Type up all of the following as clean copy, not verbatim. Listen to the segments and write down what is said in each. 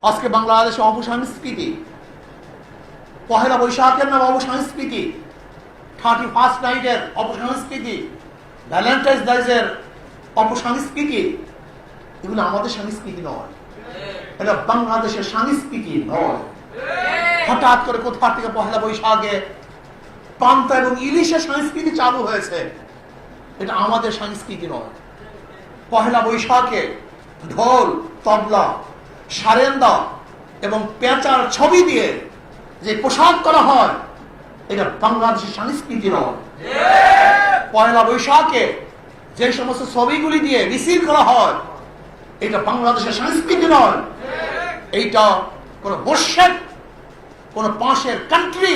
আজকে বাংলাদেশে অপসংস্কৃতি, পহেলা বৈশাখের নাম অপসংস্কৃতি, 31st নাইটের অপসংস্কৃতি, ভ্যালেন্টাইন্স ডেজের অপসংস্কৃতি, এগুলো আমাদের সংস্কৃতি নয়, এটা বাংলাদেশের সংস্কৃতি নয়। হঠাৎ করে কোথা থেকে পহেলা বৈশাখে পান্তা এবং ইলিশের সংস্কৃতি চালু হয়েছে, এটা আমাদের সংস্কৃতি নয়। পহেলা বৈশাখে ঢোল, তবলা, সারেন্দা এবং পেঁচার ছবি দিয়ে যে পোশাক করা হয়, এটা বাংলাদেশের সংস্কৃতি নয়। পয়লা বৈশাখে যে সমস্ত ছবিগুলি দিয়ে মিছিল করা হয়, এটা বাংলাদেশের সংস্কৃতি নয়। এইটা কোন বর্ষের, কোন পাশের কান্ট্রি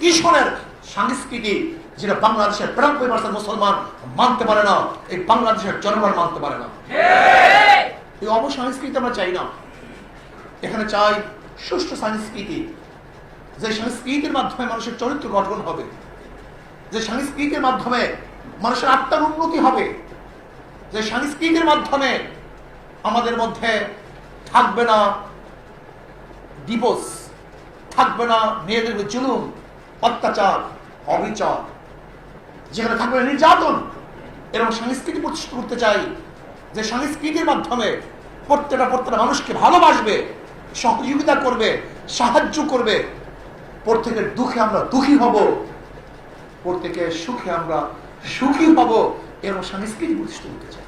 কিশোরের সংস্কৃতি, যেটা বাংলাদেশের 93% মুসলমান মানতে পারে না, এই বাংলাদেশের জনগণ মানতে পারে না। এই অপসংস্কৃতি আমরা চাই না। এখানে চাই সুষ্ঠু সংস্কৃতি, যে সংস্কৃতির মাধ্যমে মানুষের চরিত্র গঠন হবে, যে সংস্কৃতির মাধ্যমে মানুষের আত্মার উন্নতি হবে, যে সংস্কৃতির মাধ্যমে আমাদের মধ্যে থাকবে না ডিভোর্স, থাকবে না মেয়েদের জুলুম, অত্যাচার, অবিচার, যেখানে থাকবে নির্যাতন। এরকম সংস্কৃতি প্রতিষ্ঠা করতে চাই, যে সংস্কৃতির মাধ্যমে প্রত্যেকটা মানুষকে ভালোবাসবে, সহযোগিতা করবে, সাহায্য করবে। প্রত্যেকের দুঃখে আমরা দুঃখী হব, প্রত্যেকের সুখে আমরা সুখী হব। এরকম সংস্কৃতি প্রতিষ্ঠা করতে চাই।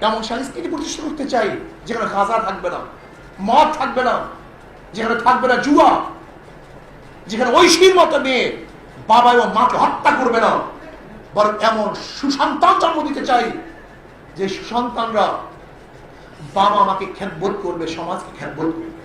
এমন সংস্কৃতি প্রতিষ্ঠা করতে চাই যেখানে গাঁজা থাকবে না, মদ থাকবে না, যেখানে থাকবে না জুয়া, যেখানে ঐশীর মতো মেয়ে বাবা এবং মাকে হত্যা করবে না, বরং এমন সুসন্তান জন্ম দিতে চাই যে সুসন্তানরা বাবা মাকে খ্যাতবোধ করবে, সমাজকে খ্যাতবোধ করবে।